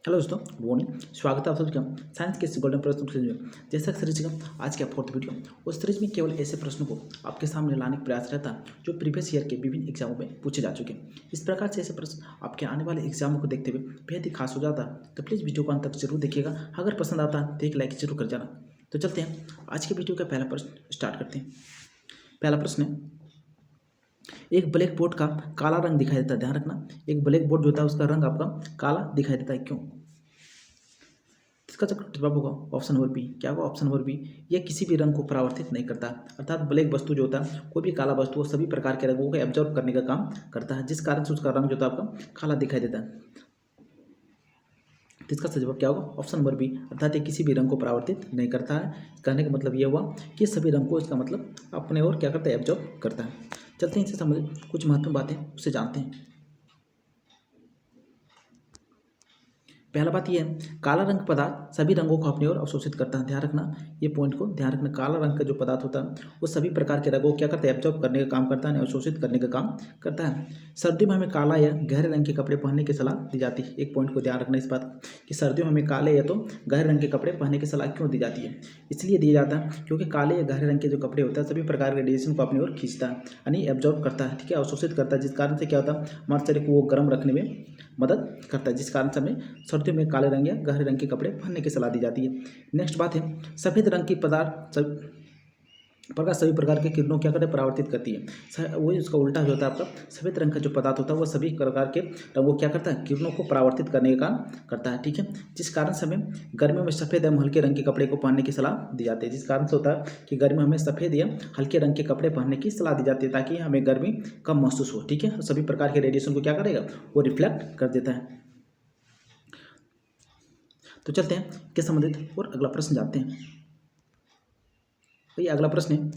Hello दोस्तों, good morning. स्वागत है आप सबका साइंस के इस गोल्डन प्रश्न सीरीज में। जैसा सीरीज का आज का फोर्थ वीडियो, उस सीरीज में केवल ऐसे प्रश्नों को आपके सामने लाने का प्रयास रहता है जो प्रीवियस ईयर के विभिन्न एग्जामों में पूछे जा चुके हैं। इस प्रकार से ऐसे प्रश्न आपके आने वाले एग्जामों को देखते हुए बेहद ही खास हो जाता है। तो प्लीज़ वीडियो को अंत तक जरूर देखिएगा। अगर पसंद आता है तो एक लाइक जरूर कर जाना। तो चलते हैं आज के वीडियो का पहला प्रश्न स्टार्ट करते हैं। पहला प्रश्न है, एक ब्लैक बोर्ड का काला रंग दिखाई देता है। ध्यान रखना, एक ब्लैक बोर्ड जो होता है उसका रंग आपका काला दिखाई देता है, क्यों? इसका जवाब होगा ऑप्शन नंबर बी। क्या होगा? ऑप्शन नंबर बी, यह किसी भी रंग को परावर्तित नहीं करता। अर्थात ब्लैक वस्तु जो होता है, कोई भी काला वस्तु, वो सभी प्रकार के रंगों को एब्जॉर्ब करने का काम करता है, जिस कारण से उसका रंग जो होता है आपका काला दिखाई देता है। तो इसका सही जवाब क्या होगा? ऑप्शन नंबर बी, अर्थात ये किसी भी रंग को परावर्तित नहीं करता है। कहने का मतलब यह हुआ कि सभी रंग को इसका मतलब अपने और क्या करता है? एब्जॉर्ब करता है। चलते हैं, इनसे समझ कुछ महत्वपूर्ण बातें उससे जानते हैं। पहला बात यह है, काला रंग पदार्थ सभी रंगों को अपनी ओर अवशोषित करता है। ध्यान रखना, ये पॉइंट को ध्यान रखना। काला रंग का जो पदार्थ होता है वो सभी प्रकार के रंगों को क्या करता है? एब्जॉर्ब करने का काम करता है, अवशोषित करने का काम करता है। सर्दियों में हमें काला या गहरे रंग के कपड़े पहनने की सलाह दी जाती है। एक पॉइंट को ध्यान रखना इस बात कि सर्दियों में हमें काले या तो गहरे रंग के कपड़े पहनने की सलाह क्यों दी जाती है? इसलिए दिया जाता है क्योंकि काले या गहरे रंग के जो कपड़े होते हैं सभी प्रकार के रेडिएशन को अपनी ओर खींचता है, यानी एब्जॉर्ब करता है, ठीक है, अवशोषित करता है, जिस कारण से क्या होता है? हमारे शरीर को वो गर्म रखने में मदद करता है, जिस कारण से हमें सर्दियों में काले रंग या गहरे रंग के कपड़े पहनने की सलाह दी जाती है। नेक्स्ट बात है, सफेद रंग की पदार्थ प्रकाश सभी प्रकार के किरणों क्या करते हैं? परावर्तित करती है। वही उसका उल्टा जो होता है आपका, सफेद रंग का जो पदार्थ होता है वो सभी प्रकार के रंगों क्या करता है? किरणों को परावर्तित करने का काम करता है, ठीक है, जिस कारण से हमें गर्मियों में सफेद एवं हल्के रंग के कपड़े को पहनने की सलाह दी जाती है। जिस कारण से होता है कि गर्मियों में सफेद या हल्के रंग के कपड़े पहनने की सलाह दी जाती है ताकि हमें गर्मी कम महसूस हो, ठीक है। सभी प्रकार के रेडिएशन को क्या करेगा? वो रिफ्लेक्ट कर देता है। तो चलते हैं इसके संबंधित और अगला प्रश्न जानते हैं। भाई अगला प्रश्न है,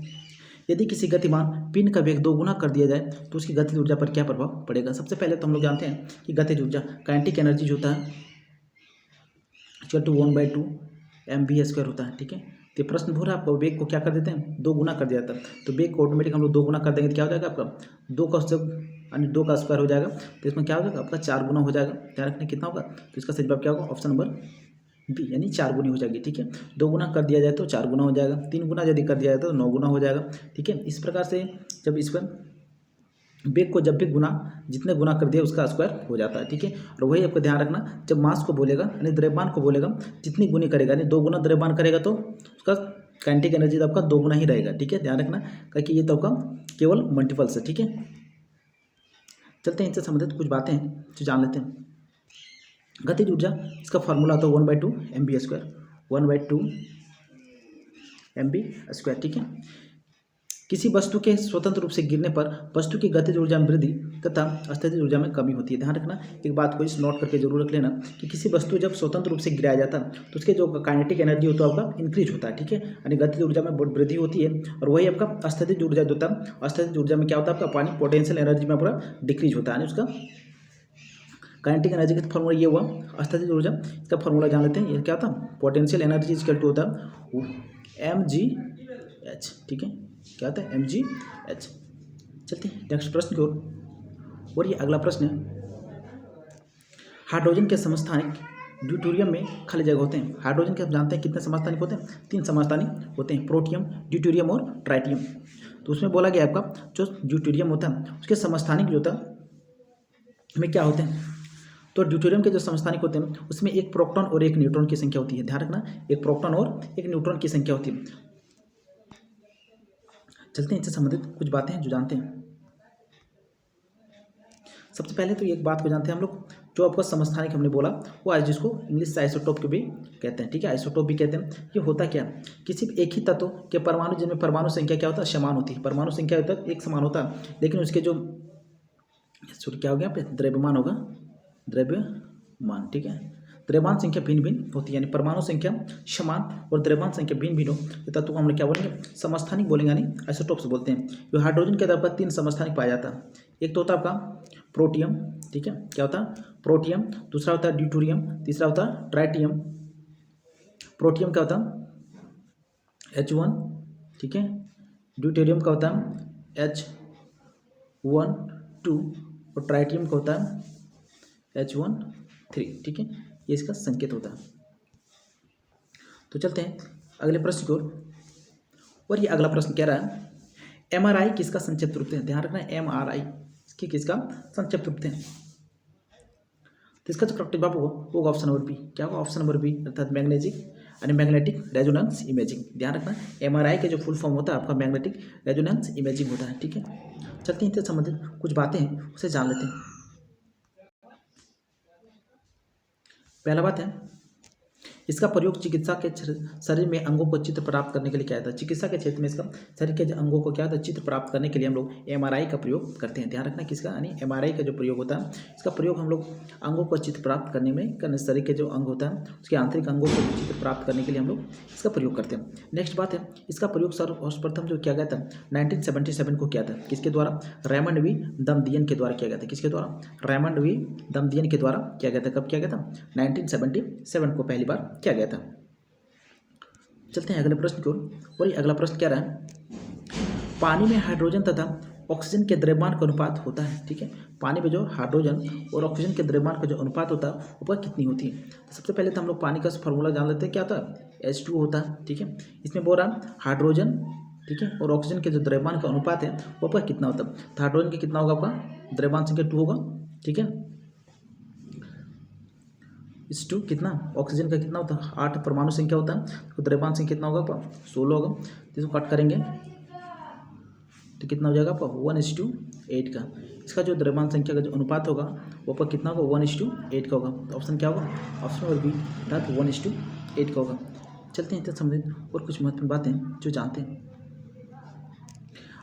यदि किसी गतिमान पिंड का वेग 2 गुना कर दिया जाए तो उसकी गतिज ऊर्जा पर क्या प्रभाव पड़ेगा? सबसे पहले तो हम लोग जानते हैं कि गतिज ऊर्जा काइनेटिक एनर्जी जो होता है इक्वल टू 1/2 mv² होता है, ठीक है। तो ये प्रश्न बोल रहा है आपको वेग को क्या कर देते हैं? 2 गुना कर दिया जाता है। तो वेग को ऑटोमेटिक हम लोग 2 गुना कर देंगे तो क्या हो जाएगा आपका? 2 का यानी 2 का स्क्वायर हो जाएगा, तो इसमें क्या हो जाएगा आपका? 4 गुना हो जाएगा। ध्यान रखने कितना होगा? तो इसका सही जवाब क्या होगा? ऑप्शन नंबर बी, यानी 4 गुनी हो जाएगी, ठीक है। 2 गुना कर दिया जाए तो 4 गुना हो जाएगा, 3 गुना यदि कर दिया जाए तो 9 गुना हो जाएगा, ठीक है। इस प्रकार से जब इस पर वेग को जब भी गुना जितने गुना कर दिया उसका स्क्वायर हो जाता है, ठीक है। और वही आपको ध्यान रखना, जब मास को बोलेगा यानी द्रव्यमान को बोलेगा, जितनी गुनी करेगा यानी 2 गुना द्रव्यमान करेगा तो उसका काइनेटिक एनर्जी तो आपका 2 गुना ही रहेगा, ठीक है। ध्यान रखना क्योंकि ये तो आपका केवल मल्टीपल्स है, ठीक है। चलते हैं, इनसे संबंधित कुछ बातें हैं जो जान लेते हैं। गतिज ऊर्जा, इसका फॉर्मूला होता है 1/2 mv², 1/2 mv², ठीक है। किसी वस्तु के स्वतंत्र रूप से गिरने पर वस्तु की गतिज ऊर्जा में वृद्धि तथा स्थितिज ऊर्जा में कमी होती है। ध्यान रखना, एक बात को इस नोट करके जरूर रख लेना कि किसी वस्तु जब स्वतंत्र रूप से गिराया जाता है तो उसके जो काइनेटिक एनर्जी होता है आपका इंक्रीज होता है, ठीक है, यानी गतिज ऊर्जा में वृद्धि होती है। और वही आपका स्थितिज ऊर्जा जो होता है, स्थितिज ऊर्जा में क्या होता है आपका? पानी पोटेंशियल एनर्जी में पूरा डिक्रीज होता है, यानी उसका काइनेटिक एनर्जी का फॉर्मूला ये हुआ। स्थितिज ऊर्जा, इसका फॉर्मूला जान लेते हैं। ये क्या होता है? पोटेंशियल एनर्जी इक्वल टू होता है mgh, ठीक है। क्या होता है? mgh। चलते हैं नेक्स्ट प्रश्न की ओर। और ये अगला प्रश्न है, हाइड्रोजन के समस्थानिक ड्यूटेरियम में खाली जगह होते हैं। हाइड्रोजन के आप जानते हैं कितने समस्थानिक होते हैं? 3 समस्थानिक होते हैं, प्रोटियम, ड्यूटेरियम और ट्राइटियम। तो उसमें बोला गया आपका जो ड्यूटेरियम होता है उसके समस्थानिक जो होता है में क्या होते हैं? तो ड्यूटेरियम के जो समस्थानिक होते हैं उसमें एक प्रोटॉन और एक न्यूट्रॉन की संख्या होती है। ध्यान रखना, एक प्रोटॉन और एक न्यूट्रॉन की संख्या होती है। चलते हैं, इससे संबंधित कुछ बातें हैं जो जानते हैं। सबसे पहले तो एक बात को जानते हैं हम लोग, जो आपका समस्थानिक हमने बोला वो आज जिसको इंग्लिश से आइसोटोप के भी कहते हैं, ठीक है, आइसोटोप भी कहते हैं। ये होता क्या? किसी एक ही तत्व के परमाणु जिनमें परमाणु संख्या क्या होता है? समान होती है। परमाणु संख्या होता है एक समान होता है, लेकिन उसके जो क्या हो गया यहाँ पे? द्रव्यमान होगा, द्रव्यमान, ठीक है। द्रव्यमान संख्या भिन्न भिन्न होती है, यानी परमाणु संख्या समान और द्रव्यमान संख्या भिन्न भिन्न हो तत्व को हम लोग क्या बोलेंगे? समस्थानिक बोलेंगे, यानी आइसोटोप्स बोलते हैं। जो हाइड्रोजन के आपका 3 समस्थानिक पाया जाता है। एक तो होता है आपका प्रोटियम, ठीक है, क्या होता है? प्रोटियम। दूसरा होता है ड्यूटेरियम, तीसरा होता है ट्राइटियम। प्रोटियम क्या होता है? H1, ठीक है। ड्यूटेरियम का होता है H12 और ट्राइटियम का होता है H13, ठीक है। ये इसका संकेत होता है। तो चलते हैं अगले प्रश्न की ओर। और ये अगला प्रश्न कह रहा है एमआरआई किसका संक्षिप्त रूप है। ध्यान रखना है एमआरआई इसकी किसका संक्षिप्त रूप है। तो इसका जो करेक्ट जवाब होगा वो ऑप्शन नंबर बी। क्या होगा ऑप्शन नंबर बी अर्थात मैग्नेटिक रेजोनेंस इमेजिंग। ध्यान रखना एमआरआई के जो फुल फॉर्म होता है आपका मैग्नेटिक रेजोनेंस इमेजिंग होता है। ठीक है, चलते हैं इससे संबंधित कुछ बातें हैं उसे जान लेते हैं। पहला बात है इसका प्रयोग चिकित्सा के शरीर में अंगों को चित्र प्राप्त करने के लिए किया जाता है। चिकित्सा के क्षेत्र में इसका शरीर के अंगों को क्या होता है चित्र प्राप्त करने के लिए हम लोग एमआरआई का प्रयोग करते हैं। ध्यान रखना किसका यानी एमआरआई का जो प्रयोग होता है इसका प्रयोग हम लोग अंगों को चित्र प्राप्त करने में करने शरीर के जो अंग होता है उसके आंतरिक अंगों को चित्र प्राप्त करने के लिए हम लोग इसका प्रयोग करते हैं। नेक्स्ट बात है इसका प्रयोग सर्वप्रथम जो किया गया था 1977 को किया था। किसके द्वारा रेमंड वी दमदियन के द्वारा किया गया था। किसके द्वारा रेमंड वी दमदियन के द्वारा किया गया था। कब किया गया था 1977 को पहली बार किया गया था। चलते हैं अगले प्रश्न की ओर। और ये अगला प्रश्न क्या रहा है पानी में हाइड्रोजन तथा ऑक्सीजन के द्रव्यमान का अनुपात होता है। ठीक है, पानी में जो हाइड्रोजन और ऑक्सीजन के द्रव्यमान का जो अनुपात होता है वो कितनी होती है। तो सबसे पहले तो हम लोग पानी का फॉर्मूला जान लेते हैं क्या होता है H2 होता है। ठीक है, इसमें बोल रहा है हाइड्रोजन ठीक है और ऑक्सीजन के जो द्रव्यमान का अनुपात है वो आपका कितना होता है। तो हाइड्रोजन के कितना होगा आपका द्रव्यमान संख्या 2 होगा। ठीक है, इस 2 कितना ऑक्सीजन का कितना होता है 8 परमाणु संख्या होता है तो द्रव्यमान संख्या कितना होगा आपका 16 होगा। इसको कट करेंगे तो कितना हो जाएगा आपका 1:8 का। इसका जो द्रव्यमान संख्या का जो अनुपात होगा वो पर कितना होगा 1:8 का होगा। तो ऑप्शन क्या होगा ऑप्शन नंबर बी अर्थात 1:8 का होगा। चलते हैं इससे संबंधित और कुछ महत्वपूर्ण बातें जो जानते हैं।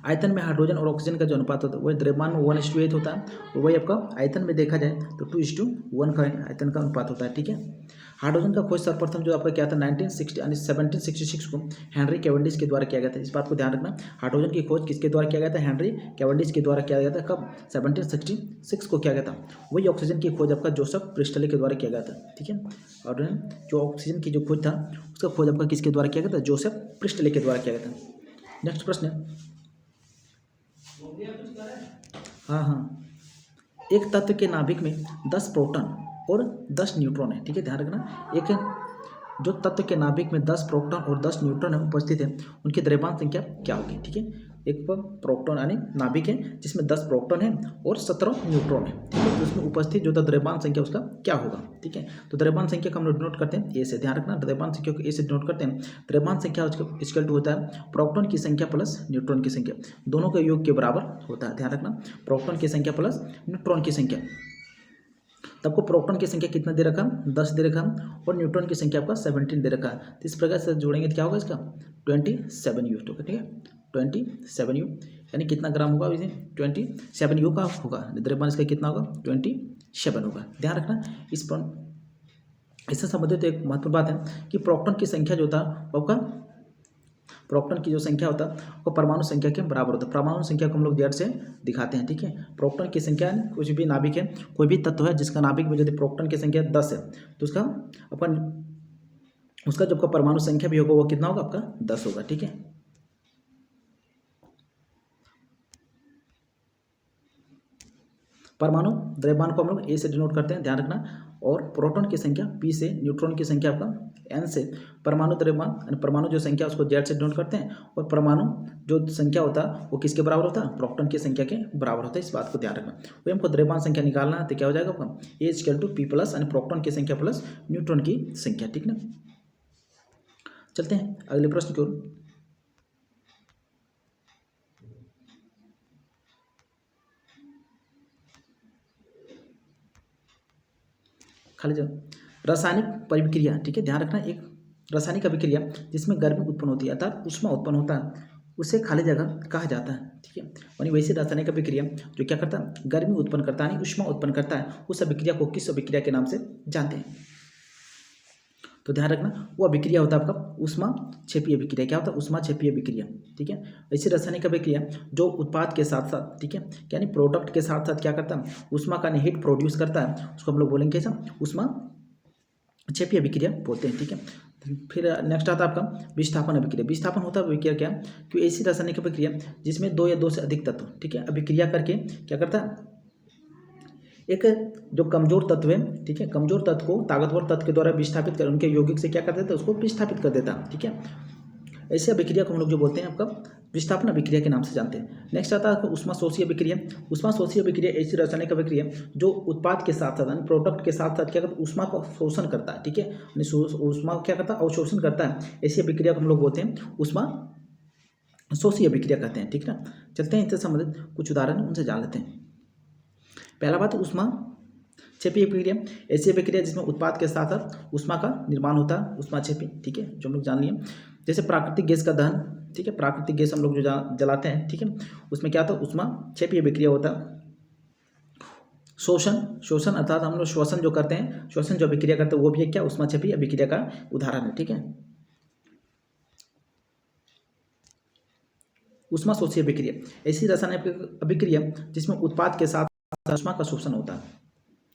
आयतन में हाइड्रोजन और ऑक्सीजन का जो अनुपात होता है वही द्रव्यमान में 1:8 होता है और वही आपका आयतन में देखा जाए तो 2:1 का आयतन का अनुपात होता है। ठीक है, हाइड्रोजन का खोज सर्वप्रथम जो आपका क्या था 1766 को हेनरी कैवेंडिश के द्वारा किया गया था। इस बात को ध्यान रखना हाइड्रोजन की खोज किसके द्वारा किया गया था हेनरी कैवेंडिश के द्वारा किया गया था। कब 1766 को किया गया था। वही ऑक्सीजन की खोज आपका जोसेफ प्रिस्टले के द्वारा किया गया था। ठीक है, और जो ऑक्सीजन की जो खोज था उसका खोज आपका किसके द्वारा किया गया था जोसेफ प्रिस्टले के द्वारा किया गया था। नेक्स्ट प्रश्न है हाँ एक तत्व के नाभिक में 10 प्रोटॉन और 10 न्यूट्रॉन है। ठीक है, ध्यान रखना एक जो तत्व के नाभिक में 10 प्रोटॉन और 10 न्यूट्रॉन उपस्थित है उनकी द्रव्यमान संख्या क्या होगी। ठीक है, एक प्रोटॉन यानी नाभिक है जिसमें 10 प्रोटॉन है और 17 न्यूट्रॉन है। ठीक है, तो उसमें उपस्थित जो द्रव्यमान संख्या उसका क्या होगा। ठीक है, तो द्रव्यमान संख्या को हम लोग डिनोट करते हैं ए से। ध्यान रखना द्रव्यमान संख्या को ए से डिनोट करते हैं। द्रव्यमान संख्या उसका इक्वल टू होता है प्रोटॉन की संख्या प्लस न्यूट्रॉन की संख्या, दोनों के योग के बराबर होता है। ध्यान रखना प्रोटॉन की संख्या प्लस न्यूट्रॉन की संख्या। तो आपको प्रोटॉन की संख्या कितना दे रखा 10 दे रखा और न्यूट्रॉन की संख्या आपका 17 दे रखा है। तो इस प्रकार से जोड़ेंगे तो क्या होगा इसका 27 U। ठीक है, 27 U यानी कितना ग्राम होगा इसे 27 U का होगा। द्रव्यमान इसका कितना होगा 27 होगा। ध्यान रखना इस पर इससे संबंधित एक महत्वपूर्ण बात है कि प्रोटॉन की संख्या जो था वो आपका प्रोटॉन की जो संख्या होता है वो परमाणु संख्या के बराबर होता है। परमाणु संख्या को हम लोग Z से दिखाते हैं। ठीक है, प्रोटॉन की संख्या कुछ भी नाभिक है कोई भी तत्व है जिसका नाभिक में यदि प्रोटॉन की संख्या 10 है तो उसका जो आपका परमाणु संख्या भी होगा वो कितना होगा आपका 10 होगा। ठीक है, परमाणु द्रव्यमान को हम लोग ए से डिनोट करते हैं। ध्यान रखना और प्रोटॉन की संख्या P से, न्यूट्रॉन की संख्या आपका N से, परमाणु द्रव्यमान परमाणु जो संख्या उसको Z से डिनोट करते हैं और परमाणु जो संख्या होता है वो किसके बराबर होता है प्रोटॉन की संख्या के बराबर होता है। इस बात को ध्यान रखना। वही हमको द्रव्यमान संख्या निकालना है तो क्या हो जाएगा आपका A = P प्लस यानी प्रोटॉन की संख्या प्लस न्यूट्रॉन की संख्या। ठीक ना, चलते हैं अगले प्रश्न की ओर। खाली जगह रासायनिक परिक्रिया। ठीक है, ध्यान रखना एक रासायनिक अभिक्रिया जिसमें गर्मी उत्पन्न होती है अर्थात ऊष्मा उत्पन्न होता है उसे खाली जगह कहा जाता है। ठीक है, यानी वैसी रासायनिक अभिक्रिया जो क्या करता है गर्मी उत्पन्न करता है यानी ऊष्मा उत्पन्न करता है उस अभिक्रिया को किस अभिक्रिया के नाम से जानते हैं। तो ध्यान रखना वो अभिक्रिया होता है आपका ऊष्मा क्षेपीय अभिक्रिया। क्या होता है ऊष्मा क्षेपीय अभिक्रिया। ठीक है, ऐसी रासायनिक अभिक्रिया जो उत्पाद के साथ साथ ठीक है यानी प्रोडक्ट के साथ साथ क्या करता है ऊष्मा का हीट प्रोड्यूस करता है उसको हम लोग बोलेंगे कैसा ऊष्मा क्षेपीय अभिक्रिया बोलते हैं। ठीक है, फिर नेक्स्ट आता है आपका विस्थापन अभिक्रिया। विस्थापन होता है अभिक्रिया क्या कि ऐसी रासायनिक अभिक्रिया जिसमें 2 या 2 से अधिक तत्व ठीक है अभिक्रिया करके क्या करता है एक जो कमजोर तत्व है, ठीक है, कमजोर तत्व को ताकतवर तत्व के द्वारा विस्थापित कर उनके यौगिक से क्या कर देता है, उसको विस्थापित कर देता है, ठीक है। ऐसे अभिक्रिया को हम लोग जो बोलते हैं आपका विस्थापन अभिक्रिया के नाम से जानते हैं। नेक्स्ट आता है ऊष्माशोषी अभिक्रिया। ऊष्माशोषी अभिक्रिया ऐसी रासायनिक अभिक्रिया जो उत्पाद के साथ साथ यानी प्रोडक्ट के साथ साथ क्या करता है, ऊष्मा को शोषण करता है, ठीक है, ऊष्मा क्या करता है, अवशोषण करता है। ऐसी अभिक्रिया को हम लोग बोलते हैं ऊष्मा शोषी अभिक्रिया कहते हैं, ठीक है। चलते हैं इससे संबंधित कुछ उदाहरण उनसे जान लेते हैं। पहला बात ऊष्मा क्षेपी अभिक्रिया, ऐसी अभिक्रिया जिसमें उत्पाद के साथ साथ ऊष्मा का निर्माण होता है, ऊष्मा क्षेपी, ठीक है, जो हम लोग जान लिए। जैसे प्राकृतिक गैस का दहन, ठीक है, प्राकृतिक गैस हम लोग जो जलाते हैं, ठीक है, उसमें क्या होता है, ऊष्मा क्षेपी अभिक्रिया होता है। शोषण अर्थात हम लोग श्वसन जो करते हैं, श्वसन जो अभिक्रिया करते हैं वो भी एक क्या ऊष्मा क्षेपी अभिक्रिया का उदाहरण है, ठीक है। ऊष्मा शोषी अभिक्रिया ऐसी रासायनिक अभिक्रिया जिसमें उत्पाद के साथ ऊष्मा का शोषण होता है,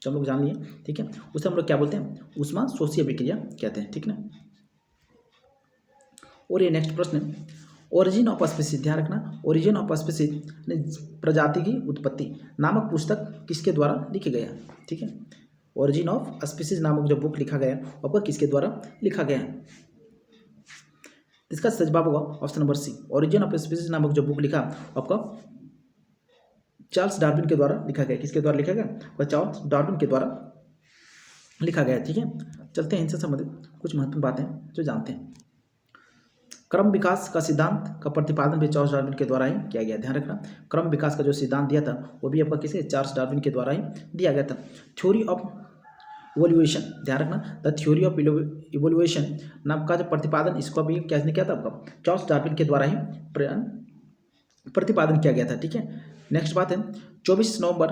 तो हम लोग जान लिए, ठीक है, उसे हम लोग क्या बोलते हैं, ऊष्मा शोषी अभिक्रिया कहते हैं, ठीक ना। और ये नेक्स्ट प्रश्न है, ओरिजिन ऑफ स्पीसीज, ध्यान रखना, ओरिजिन ऑफ स्पीसीज प्रजाति की उत्पत्ति नामक पुस्तक किसके द्वारा लिखी गया, ठीक है। ओरिजिन ऑफ स्पीसीज नामक जो बुक लिखा गया आपका किसके द्वारा लिखा गया है, इसका सही जवाब होगा option number C. Origin of species नामक जो बुक लिखा आपका चार्ल्स डार्विन के द्वारा लिखा गया। किसके द्वारा लिखा गया, वह चार्ल्स डार्विन के द्वारा लिखा गया, ठीक है। चलते हैं इनसे संबंधित कुछ महत्वपूर्ण बातें जो जानते हैं। क्रम विकास का सिद्धांत का प्रतिपादन भी चार्ल्स डार्विन के द्वारा ही किया गया, ध्यान रखना। क्रम विकास का जो सिद्धांत दिया था वो भी आपका किसे, चार्ल्स डार्विन के द्वारा ही दिया गया था। थ्योरी ऑफ इवोल्यूशन, ध्यान रखना, द थ्योरी ऑफ इवोल्यूशन नाम का जो प्रतिपादन इसको भी किसने किया था, आपका चार्ल्स डार्विन के द्वारा ही प्रतिपादन किया गया था, ठीक है। नेक्स्ट बात है 24 नवंबर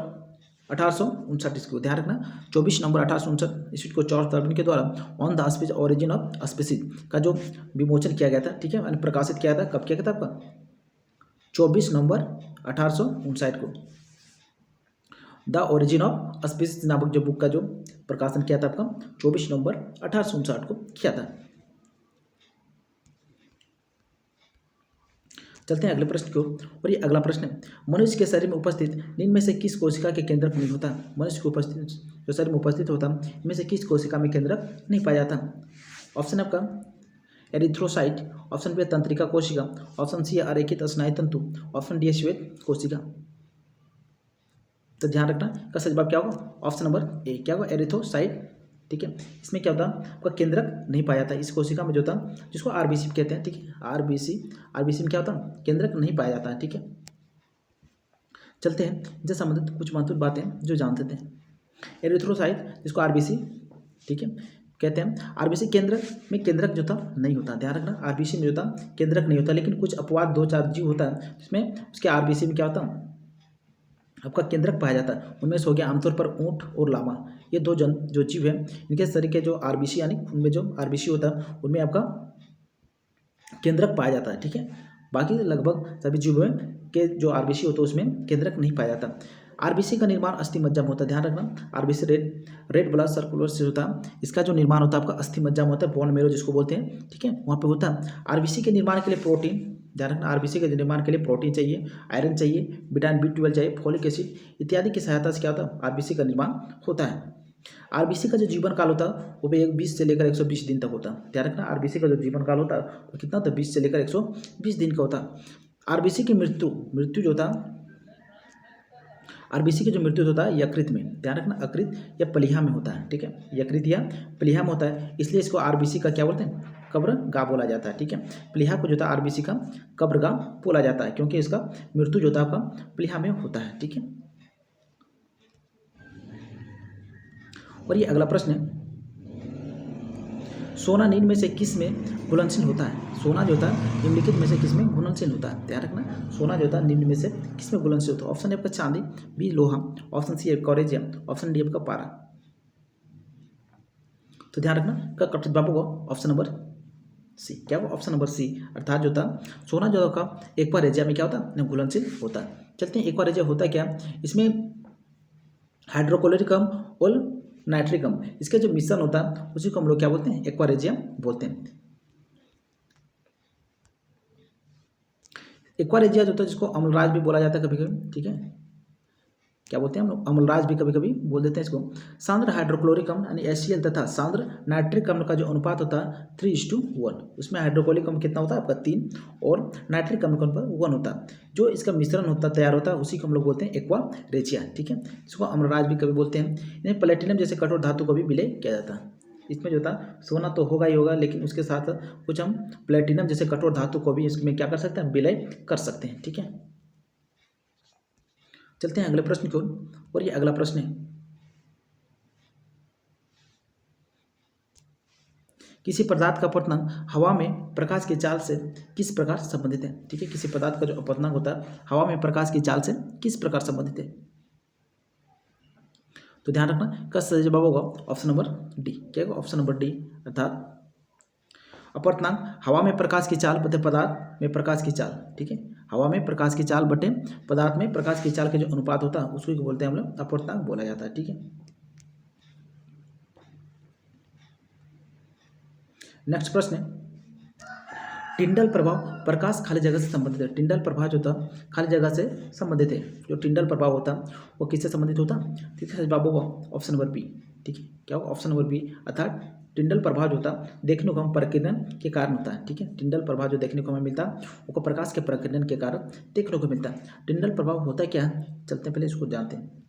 1859, इसको ध्यान रखना, 24 नवंबर 1859 ईस्वी को चार्ल्स डार्विन के द्वारा on the species origin of species का जो विमोचन किया गया था, ठीक है, प्रकाशित किया था। कब किया गया था आपका, 24 नवंबर 1859 को द ओरिजिन ऑफ स्पीसीज नामक जो बुक का जो प्रकाशन किया था आपका 24 नवंबर 1859 को किया था। चलते हैं अगले प्रश्न की ओर, और ये अगला प्रश्न है, मनुष्य के शरीर में उपस्थित निम्न में से किस कोशिका के केंद्रक नहीं होता। मनुष्य के उपस्थित जो शरीर में उपस्थित होता है इनमें से किस कोशिका में केंद्रक नहीं पाया जाता। ऑप्शन आपका एरिथ्रोसाइट, ऑप्शन बी तंत्रिका कोशिका, ऑप्शन सी अरेखित स्नायु तंतु, ऑप्शन डी श्वेत कोशिका। तो ध्यान रखना का सही जवाब क्या होगा, ऑप्शन नंबर ए क्या होगा, एरिथ्रोसाइट, ठीक है। इसमें क्या होता है, आपका केंद्रक नहीं पाया जाता, इस कोशिका में जो था जिसको आरबीसी कहते हैं, ठीक है, आरबीसी में क्या होता है, केंद्रक नहीं पाया जाता है, ठीक है। चलते हैं इनसे संबंधित कुछ महत्वपूर्ण बातें जो जानते थे। एरिथ्रोसाइट जिसको आरबीसी, ठीक है, कहते हैं, आरबीसी केंद्रक में केंद्रक जो था नहीं होता, ध्यान रखना, आरबीसी में जो था केंद्रक नहीं होता, लेकिन कुछ अपवाद 2-4 जीव होता है जिसमें उसके आरबीसी में क्या होता है, आपका केंद्रक पाया जाता है। उनमें से हो गया आमतौर पर ऊंट और लामा, ये दो जो जीव हैं, इनके शरीर के जो आरबीसी यानी उनमें जो आरबीसी होता है उनमें आपका केंद्रक पाया जाता है, ठीक है। बाकी लगभग सभी जीवों के जो आरबीसी होता है उसमें केंद्रक नहीं पाया जाता। आरबीसी का निर्माण अस्थि मज्जा में होता है, ध्यान रखना, आरबीसी रेड ब्लड सर्कुलर से होता है, इसका जो निर्माण होता है आपका अस्थि मज्जा में होता है, बोन मेरो जिसको बोलते हैं, ठीक है, वहाँ पे होता है। आरबीसी के निर्माण के लिए प्रोटीन, ध्यान रखना, आरबीसी के निर्माण के लिए प्रोटीन चाहिए, आयरन चाहिए, विटामिन B12 चाहिए, फोलिक एसिड इत्यादि की सहायता से क्या होता है, आरबीसी का निर्माण होता है। आरबीसी का जो जीवन काल होता है वो भी 20 से लेकर 120 दिन तक होता है, ध्यान रखना, आरबीसी का जो जीवन काल होता है वो कितना होता है, 20 से लेकर 120 दिन का होता है। आरबीसी की मृत्यु जो होता है, आरबीसी की जो मृत्यु होता है यकृत में, ध्यान रखना, यकृत या प्लीहा में होता है, ठीक है, यकृत या प्लीहा में होता है, इसलिए इसको आरबीसी का क्या बोलते हैं, कब्रगाह बोला जाता है, ठीक है। प्लीहा को जो था आरबीसी का कब्रगाह बोला जाता है क्योंकि इसका मृत्यु जो था आपका प्लीहा में होता है, ठीक है। और ये अगला प्रश्न है, सोना निम्न में से किस में घुलनशील होता है। सोना जो होता है निम्नलिखित में से किस में घुलनशील होता है, ध्यान रखना, सोना जो होता है निम्न में से किस में घुलनशील होता है। ऑप्शन ए आपका चांदी, बी लोहा, ऑप्शन सी कॉरेजियम, ऑप्शन डी आपका पारा। तो ध्यान रखना का करेक्ट जवाब होगा ऑप्शन नंबर सी, क्या होगा, ऑप्शन नंबर सी, अर्थात जो था सोना जो का एक्वारेजिया में क्या होता है, घुलनशील होता है। चलते हैं एक्वारेजिया होता क्या, इसमें हाइड्रोक्लोरिक अम्ल और नाइट्रिक अम्ल इसका जो मिश्रण होता है उसी को हम लोग क्या बोलते हैं, एक्वारेजिया बोलते हैं। एक्वारेजिया जो होता है जिसको अम्लराज भी बोला जाता है कभी कभी, ठीक है, क्या बोलते हैं हम लोग, अम्लराज भी कभी कभी बोल देते हैं इसको। सांद्र हाइड्रोक्लोरिक अम्ल यानी HCl तथा सांद्र नाइट्रिक अम्ल का जो अनुपात होता है 3:1, उसमें हाइड्रोक्लोरिक अम्ल कितना होता है आपका 3 और नाइट्रिक अम्ल का अनुपात 1 होता है। जो इसका मिश्रण होता तैयार होता है उसी को हम लोग बोलते हैं एक्वा रेजिया, ठीक है। इसको अम्लराज भी कभी बोलते हैं। इन्हें प्लेटिनम जैसे कठोर धातु को भी विलय किया जाता है। इसमें जो था सोना तो होगा ही होगा, लेकिन उसके साथ कुछ हम प्लेटिनम जैसे कठोर धातु को भी इसमें क्या कर सकते हैं, विलय कर सकते हैं, ठीक है। चलते हैं अगले प्रश्न की ओर, और ये अगला प्रश्न है, किसी पदार्थ का अपवर्तनांक हवा में प्रकाश की चाल से किस प्रकार संबंधित है, ठीक है। किसी पदार्थ का जो अपवर्तनांक होता है हवा में प्रकाश की चाल से किस प्रकार संबंधित है, तो ध्यान रखना का सही जवाब होगा ऑप्शन नंबर डी। क्या होगा, ऑप्शन नंबर डी, अर्थात अपवर्तनांक हवा में प्रकाश की चाल बटे पदार्थ में प्रकाश की चाल, ठीक है। हवा में प्रकाश की चाल बटे पदार्थ में प्रकाश की चाल के जो अनुपात होता है उसको बोलते हैं हम लोग अपवर्तनांक बोला जाता है, ठीक है। नेक्स्ट प्रश्न है, टिंडल प्रभाव प्रकाश खाली जगह से संबंधित है। टिंडल प्रभाव जो था खाली जगह से संबंधित है। जो टिंडल प्रभाव होता वो किससे संबंधित होता, ठीक है। जवाब होगा ऑप्शन नंबर बी, ठीक है। क्या होगा, ऑप्शन नंबर बी, अर्थात टिंडल प्रभाव जो होता देखने को हम प्रकीर्णन के कारण होता है, ठीक है। टिंडल प्रभाव जो देखने को हमें मिलता है वो प्रकाश के प्रकीर्णन के कारण देखने को मिलता है। टिंडल प्रभाव होता क्या है, चलते हैं पहले इसको जानते हैं।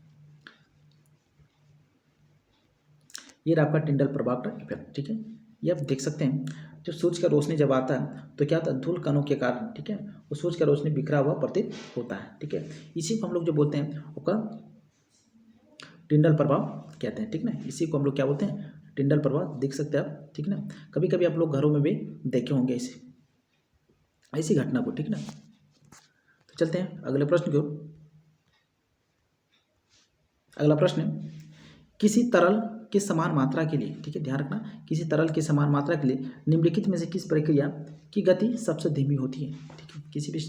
ये रहा आपका टिंडल प्रभाव का इफेक्ट, ठीक है। ये आप देख सकते हैं, जो सूर्य का रोशनी जब आता है तो क्या होता है, धूल कणों के कारण, ठीक है, वो सूर्य का रोशनी बिखरा हुआ प्रतीत होता है, ठीक है। इसी को हम लोग जो बोलते हैं उसका टिंडल प्रभाव कहते हैं, ठीक ना। इसी को हम लोग क्या बोलते हैं, टिंडल प्रभाव, देख सकते हैं आप, ठीक ना। कभी कभी आप लोग घरों में भी देखे होंगे ऐसी घटना को, ठीक ना। तो चलते हैं अगले प्रश्न की ओर। अगला प्रश्न है, किसी तरल की समान मात्रा के लिए, ठीक है, ध्यान रखना, किसी तरल की समान मात्रा के लिए निम्नलिखित में से किस प्रक्रिया की गति सबसे धीमी होती है, ठीक है। किसी भी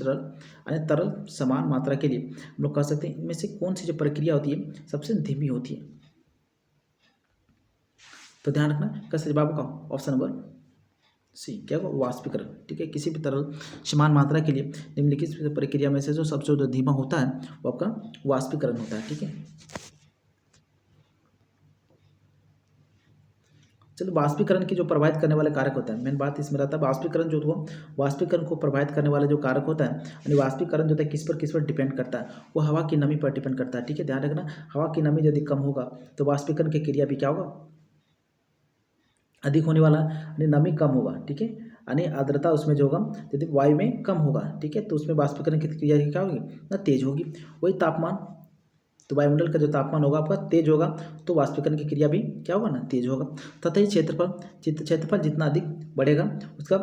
तरल समान मात्रा के लिए हम लोग कह सकते हैं इनमें से कौन सी जो प्रक्रिया होती है सबसे धीमी होती है, तो ध्यान रखना का सही जवाब का ऑप्शन नंबर सी, क्या होगा, वाष्पीकरण, ठीक है। किसी भी तरल समान मात्रा के लिए निम्नलिखित प्रक्रिया में से जो सबसे जो धीमा होता है वो आपका वाष्पीकरण होता है, ठीक है। चलो, वाष्पीकरण की जो प्रभावित करने वाले कारक होता है, मेन बात इसमें रहता है वाष्पीकरण जो हुआ, वाष्पीकरण को प्रभावित करने वाला जो कारक होता है, यानी वाष्पीकरण जो होता है किस पर डिपेंड करता है, वो हवा की नमी पर डिपेंड करता है, ठीक है। ध्यान रखना, हवा की नमी यदि कम होगा तो वाष्पीकरण की क्रिया भी क्या होगा, अधिक होने वाला, यानी नमी कम होगा, ठीक है। यानी आर्द्रता उसमें जो होगा यदि वायु में कम होगा, ठीक है, तो उसमें वाष्पीकरण की क्रिया क्या होगी ना, तेज होगी। वही तापमान, तो वायुमंडल का जो तापमान होगा आपका तेज होगा तो वाष्पीकरण की क्रिया भी क्या होगा ना, तेज होगा। तथा ही क्षेत्रफल जितना अधिक बढ़ेगा उसका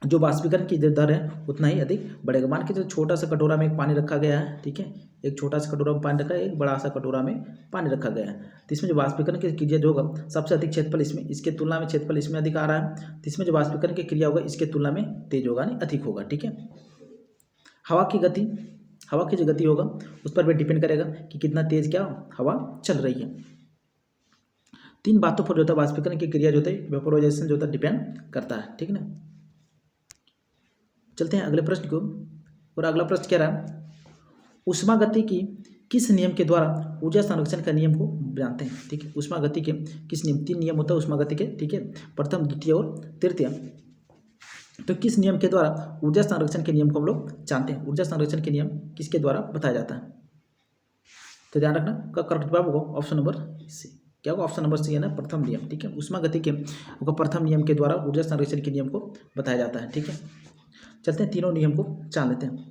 जो वाष्पीकरण की दर है उतना ही अधिक बढ़ेगा। मान के जो छोटा सा कटोरा में एक पानी रखा गया है, ठीक है, एक छोटा सा कटोरा में पानी रखा है, एक बड़ा सा कटोरा में पानी रखा गया है, तो इसमें जो वाष्पीकरण की क्रिया जो होगा सबसे अधिक क्षेत्रफल इसमें, इसके तुलना में क्षेत्रफल इसमें अधिक आ रहा है, तो इसमें जो वाष्पीकरण की क्रिया होगा इसके तुलना में तेज होगा, नहीं अधिक होगा, ठीक है। हवा की जो गति होगा उस पर भी डिपेंड करेगा कि कितना तेज क्या हवा चल रही है। तीन बातों पर जो होता है वाष्पीकरण की क्रिया जो होती है, वेपोराइजेशन जो होता है, डिपेंड करता है, ठीक ना। चलते हैं अगले प्रश्न को, और अगला प्रश्न क्या रहा, ऊष्मागति की किस नियम के द्वारा ऊर्जा संरक्षण का नियम को जानते हैं, ठीक है। ऊष्मागति के किस नियम, तीन नियम होता है ऊष्मागति के, ठीक है, प्रथम, द्वितीय और तृतीय। तो किस नियम के द्वारा ऊर्जा संरक्षण के नियम को हम लोग जानते हैं, ऊर्जा संरक्षण के नियम किसके द्वारा बताया जाता है, तो ध्यान रखना का करेक्ट जवाब होगा ऑप्शन नंबर सी। क्या होगा, ऑप्शन नंबर सी है ना, प्रथम नियम, ठीक है। ऊष्मागति के प्रथम नियम के द्वारा ऊर्जा संरक्षण के नियम को बताया जाता है, ठीक है। चलते हैं तीनों नियम को जान लेते हैं।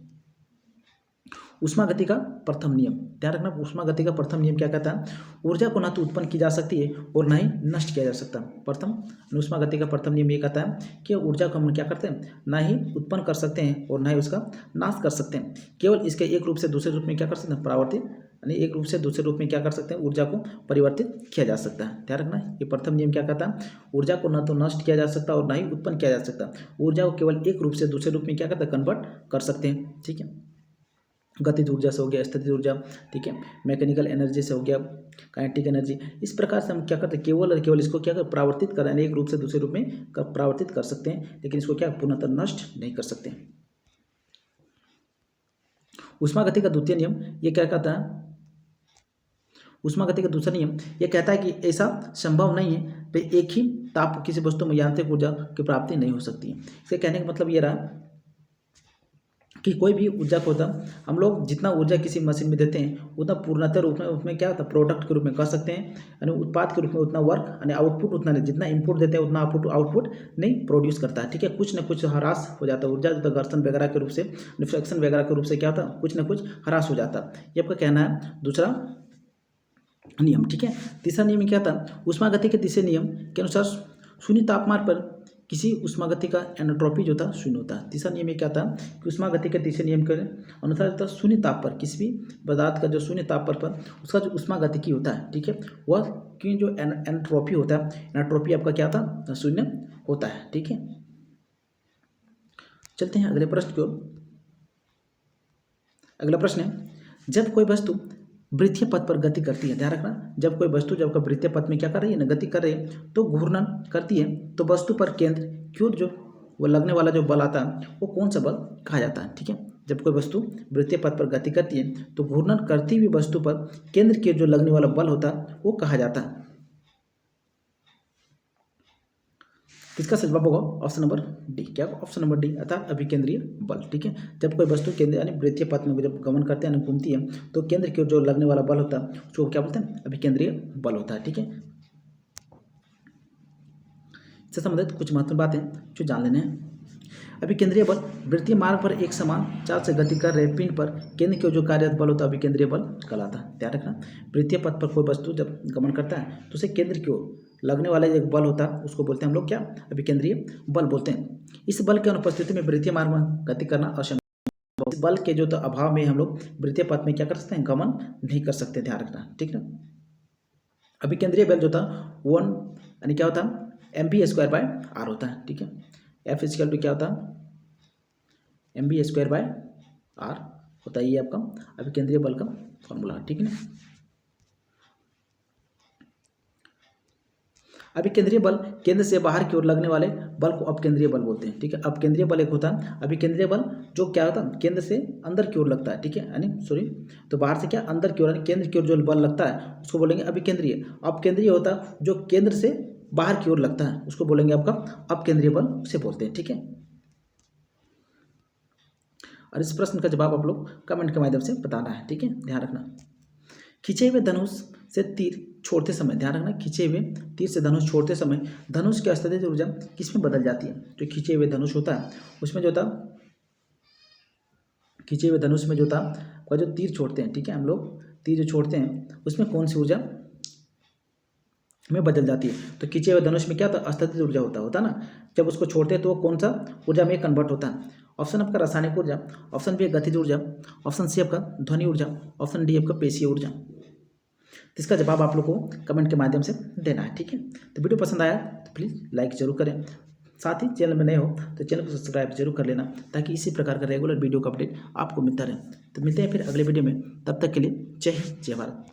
ऊष्मागति का प्रथम नियम, ध्यान रखना, ऊष्मागति का प्रथम नियम क्या कहता है, ऊर्जा को ना तो उत्पन्न की जा सकती है और ना ही नष्ट किया जा सकता। प्रथम ऊष्मागति का प्रथम नियम ये कहता है कि ऊर्जा को हम क्या करते हैं, ना ही उत्पन्न कर सकते हैं और ना ही उसका नाश कर सकते हैं, केवल इसके एक रूप से दूसरे रूप में क्या कर सकते हैं, परावर्तित, यानी एक रूप से दूसरे रूप में क्या कर सकते हैं, ऊर्जा को परिवर्तित किया जा सकता है। ध्यान रखना, ये प्रथम नियम क्या कहता है, ऊर्जा को ना तो नष्ट किया जा सकता और ना ही उत्पन्न किया जा सकता, ऊर्जा को केवल एक रूप से दूसरे रूप में क्या करता है, कन्वर्ट कर सकते हैं, ठीक है। गतिज ऊर्जा से हो गया, स्थितिज ऊर्जा, ठीक है, मैकेनिकल एनर्जी से हो गया, काइनेटिक एनर्जी, इस प्रकार से हम क्या करते हैं, केवल और केवल इसको क्या कर परावर्तित कर, एक रूप से दूसरे रूप में परावर्तित कर सकते हैं, लेकिन इसको क्या पूर्णतः नष्ट नहीं कर सकते। ऊष्मागति का द्वितीय नियम ये क्या कहता है, ऊष्मागति का दूसरा नियम ये कहता है कि ऐसा संभव नहीं है कि एक ही ताप किसी वस्तु में यांत्रिक ऊर्जा की प्राप्ति नहीं हो सकती है। इसके कहने का मतलब ये रहा कि कोई भी ऊर्जा को होता हम लोग जितना ऊर्जा किसी मशीन में देते हैं उतना पूर्णतः रूप में उसमें क्या होता है प्रोडक्ट के रूप में कह सकते हैं, यानी उत्पाद के रूप में उतना वर्क यानी आउटपुट उतना नहीं, जितना इनपुट देते हैं उतना आउटपुट नहीं प्रोड्यूस करता है। ठीक है, कुछ ना कुछ ह्रास हो जाता है ऊर्जा, तो घर्षण वगैरह के रूप से, रिफ्लेक्शन वगैरह के रूप से क्या होता है कुछ ना कुछ ह्रास हो जाता है। ये आपका कहना है दूसरा नियम। ठीक है, तीसरा नियम क्या था, ऊष्मागति के तीसरे नियम के अनुसार शून्य तापमान पर किसी ऊष्मागति का एनट्रोपी जो था शून्य होता है। तीसरा नियम ये क्या था कि ऊष्मागति के तीसरे नियम के अनुसार तो शून्य ताप पर किसी भी पदार्थ का जो शून्य ताप पर उसका जो ऊष्मागतिकी होता है, ठीक है, वह की जो एनट्रोपी होता है, एनट्रोपी आपका क्या था शून्य होता है। ठीक है, चलते हैं अगले प्रश्न की ओर। अगला प्रश्न है, जब कोई वस्तु वृत्तीय पथ पर गति करती है, ध्यान रखना, जब कोई वस्तु जब वृत्तीय पथ में क्या कर रही है ना गति कर रही है तो घूर्णन करती है, तो वस्तु पर केंद्र की ओर जो वो लगने वाला जो बल आता है वो कौन सा बल कहा जाता है। ठीक है, जब कोई वस्तु वृत्तीय पथ पर गति करती है तो घूर्णन करती हुई वस्तु पर केंद्र की ओर जो लगने वाला बल होता है वो कहा जाता है। इसका सही जवाब होगा ऑप्शन नंबर डी। क्या ऑप्शन नंबर डी अर्थात अभिकेंद्रीय बल। ठीक है, जब कोई वस्तु केंद्र यानी वृत्तीय पथ में जब गमन करते हैं घूमती है तो केंद्र की ओर जो लगने वाला बल होता है उसको क्या बोलते हैं अभिकेंद्रीय बल होता है। ठीक है, इससे संबंधित कुछ महत्वपूर्ण बातें जो जान लेने हैं। अभिकेंद्रीय बल वृत्तीय मार्ग पर एक समान चाल से गति कर रहे पिंड पर केंद्र की ओर जो कार्यरत बल होता है अभिकेंद्रीय बल कहलाता है। ध्यान रखना, वृत्तीय पथ पर कोई वस्तु जब गमन करता है तो उसे केंद्र की ओर लगने वाला एक बल होता है उसको बोलते हैं हम लोग क्या अभिकेंद्रीय बल बोलते हैं। इस बल के अनुपस्थिति में वृत्तीय मार्ग में गति करना असंभव। इस बल के जो तो अभाव में हम लोग वृत्तीय पथ में क्या कर सकते हैं गमन नहीं कर सकते। ध्यान रखना, ठीक ना। अभिकेंद्रीय बल जो था 1 यानी क्या होता है mv²/r होता है। ठीक है, F इक्वल टू क्या होता है mv²/r होता है। ये आपका अभिकेंद्रीय बल का फॉर्मूला है। ठीक है ना, अभिकेंद्रीय बल केंद्र से बाहर की ओर लगने वाले बल को अपकेंद्रीय बल बोलते हैं। ठीक है, अपकेंद्रीय बल एक होता है अभिकेंद्रीय बल जो क्या होता है केंद्र से अंदर की ओर लगता है। ठीक है, यानी सॉरी तो बाहर से क्या अंदर की ओर यानी केंद्र की ओर जो बल लगता है उसको बोलेंगे अभिकेंद्रीय। अपकेंद्रीय होता है जो केंद्र से बाहर की ओर लगता है उसको बोलेंगे आपका अपकेंद्रीय बल से बोलते हैं। ठीक है, और इस प्रश्न का जवाब आप लोग कमेंट के माध्यम से बताना है। ठीक है, ध्यान रखना, खींचे हुए धनुष से तीर छोड़ते समय, ध्यान रखना, खींचे हुए तीर से धनुष छोड़ते समय धनुष की स्थितिज ऊर्जा किसमें बदल जाती है। जो खींचे हुए धनुष होता है उसमें जो था खींचे हुए धनुष में जो था वह जो तीर छोड़ते हैं, ठीक है, हम लोग तीर जो छोड़ते हैं उसमें कौन सी ऊर्जा में बदल जाती है। तो खींचे हुए धनुष में क्या होता है अस्थितिज ऊर्जा होता ना, जब उसको छोड़ते हैं तो वो कौन सा ऊर्जा में कन्वर्ट होता है। ऑप्शन आपका रासायनिक ऊर्जा, ऑप्शन बी गतिज ऊर्जा, ऑप्शन सी आपका ध्वनि ऊर्जा, ऑप्शन डी आपका पेशीय ऊर्जा। तो इसका जवाब आप लोग को कमेंट के माध्यम से देना है। ठीक है, तो वीडियो पसंद आया तो प्लीज़ लाइक जरूर करें, साथ ही चैनल में नए हो तो चैनल को सब्सक्राइब जरूर कर लेना ताकि इसी प्रकार का रेगुलर वीडियो का अपडेट आपको मिलता रहे। तो मिलते हैं फिर अगले वीडियो में, तब तक के लिए जय हिंद जय भारत।